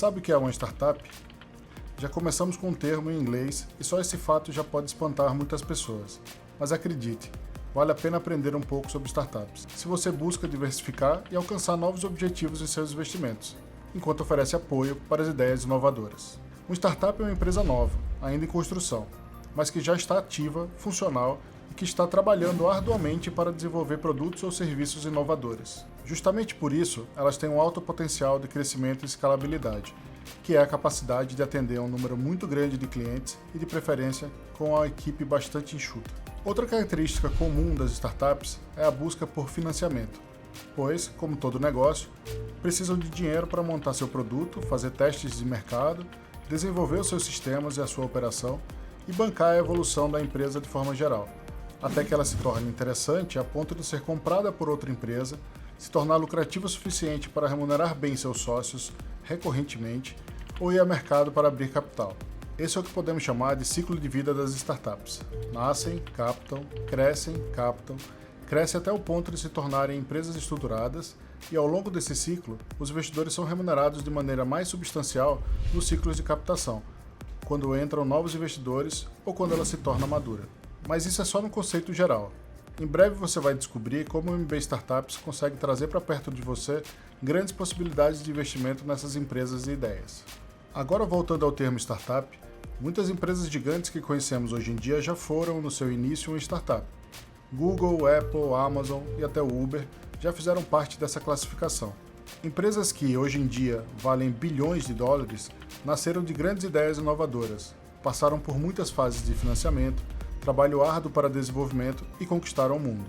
sabe o que é uma startup? Já começamos com um termo em inglês e só esse fato já pode espantar muitas pessoas. Mas acredite, vale a pena aprender um pouco sobre startups, se você busca diversificar e alcançar novos objetivos em seus investimentos, enquanto oferece apoio para as ideias inovadoras. Uma startup é uma empresa nova, ainda em construção, mas que já está ativa, funcional e que está trabalhando arduamente para desenvolver produtos ou serviços inovadores. Justamente por isso, elas têm um alto potencial de crescimento e escalabilidade, que é a capacidade de atender a um número muito grande de clientes e, de preferência, com uma equipe bastante enxuta. Outra característica comum das startups é a busca por financiamento, pois, como todo negócio, precisam de dinheiro para montar seu produto, fazer testes de mercado, desenvolver os seus sistemas e a sua operação e bancar a evolução da empresa de forma geral, até que ela se torne interessante a ponto de ser comprada por outra empresa, se tornar lucrativa o suficiente para remunerar bem seus sócios recorrentemente ou ir ao mercado para abrir capital. Esse é o que podemos chamar de ciclo de vida das startups. Nascem, captam, crescem até o ponto de se tornarem empresas estruturadas e, ao longo desse ciclo, os investidores são remunerados de maneira mais substancial nos ciclos de captação, quando entram novos investidores ou quando ela se torna madura. Mas isso é só no conceito geral. Em breve você vai descobrir como o MB Startups consegue trazer para perto de você grandes possibilidades de investimento nessas empresas e ideias. Agora, voltando ao termo startup, muitas empresas gigantes que conhecemos hoje em dia já foram, no seu início, uma startup. Google, Apple, Amazon e até o Uber já fizeram parte dessa classificação. Empresas que, hoje em dia, valem bilhões de dólares, nasceram de grandes ideias inovadoras, passaram por muitas fases de financiamento, trabalho árduo para desenvolvimento e conquistaram o mundo.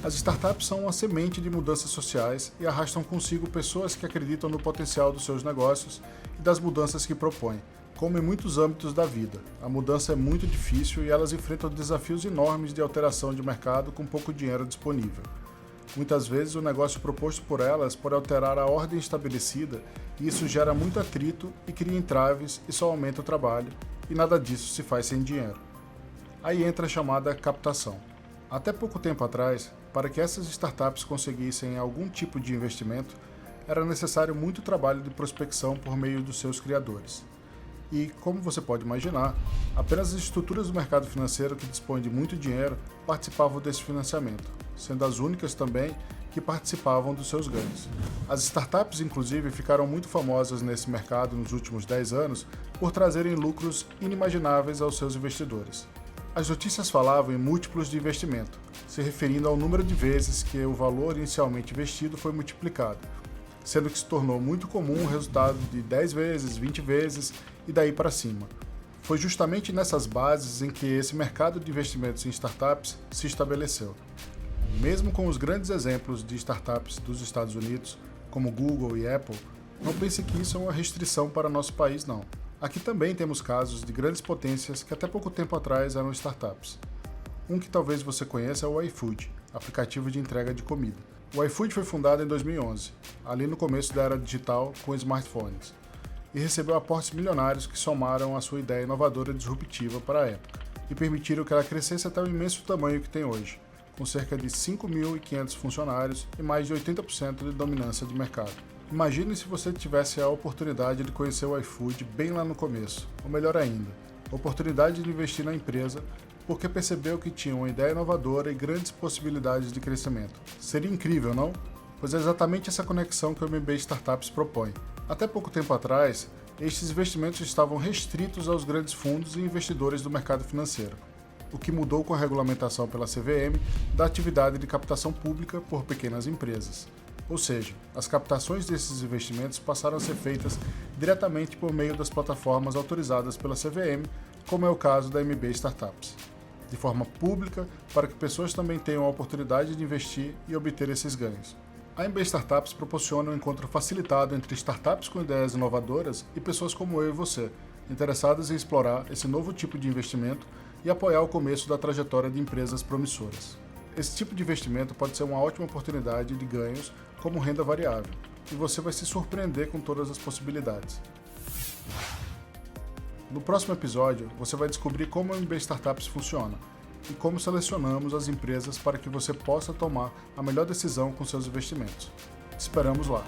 As startups são uma semente de mudanças sociais e arrastam consigo pessoas que acreditam no potencial dos seus negócios e das mudanças que propõem. Como em muitos âmbitos da vida, a mudança é muito difícil e elas enfrentam desafios enormes de alteração de mercado com pouco dinheiro disponível. Muitas vezes o negócio proposto por elas pode alterar a ordem estabelecida e isso gera muito atrito e cria entraves e só aumenta o trabalho, e nada disso se faz sem dinheiro. Aí entra a chamada captação. Até pouco tempo atrás, para que essas startups conseguissem algum tipo de investimento, era necessário muito trabalho de prospecção por meio dos seus criadores. E, como você pode imaginar, apenas as estruturas do mercado financeiro que dispõem de muito dinheiro participavam desse financiamento, sendo as únicas também que participavam dos seus ganhos. As startups, inclusive, ficaram muito famosas nesse mercado nos últimos 10 anos por trazerem lucros inimagináveis aos seus investidores. As notícias falavam em múltiplos de investimento, se referindo ao número de vezes que o valor inicialmente investido foi multiplicado, sendo que se tornou muito comum o resultado de 10 vezes, 20 vezes e daí para cima. Foi justamente nessas bases em que esse mercado de investimentos em startups se estabeleceu. Mesmo com os grandes exemplos de startups dos Estados Unidos, como Google e Apple, não pense que isso é uma restrição para nosso país, não. Aqui também temos casos de grandes potências que até pouco tempo atrás eram startups. Um que talvez você conheça é o iFood, aplicativo de entrega de comida. O iFood foi fundado em 2011, ali no começo da era digital com smartphones, e recebeu aportes milionários que somaram a sua ideia inovadora e disruptiva para a época, e permitiram que ela crescesse até o imenso tamanho que tem hoje, com cerca de 5.500 funcionários e mais de 80% de dominância de mercado. Imagine se você tivesse a oportunidade de conhecer o iFood bem lá no começo, ou melhor ainda, a oportunidade de investir na empresa porque percebeu que tinha uma ideia inovadora e grandes possibilidades de crescimento. Seria incrível, não? Pois é exatamente essa conexão que o MB Startups propõe. Até pouco tempo atrás, estes investimentos estavam restritos aos grandes fundos e investidores do mercado financeiro, o que mudou com a regulamentação pela CVM da atividade de captação pública por pequenas empresas. Ou seja, as captações desses investimentos passaram a ser feitas diretamente por meio das plataformas autorizadas pela CVM, como é o caso da MB Startups, de forma pública para que pessoas também tenham a oportunidade de investir e obter esses ganhos. A MB Startups proporciona um encontro facilitado entre startups com ideias inovadoras e pessoas como eu e você, interessadas em explorar esse novo tipo de investimento e apoiar o começo da trajetória de empresas promissoras. Esse tipo de investimento pode ser uma ótima oportunidade de ganhos como renda variável, e você vai se surpreender com todas as possibilidades. No próximo episódio, você vai descobrir como a MB Startups funciona e como selecionamos as empresas para que você possa tomar a melhor decisão com seus investimentos. Te esperamos lá!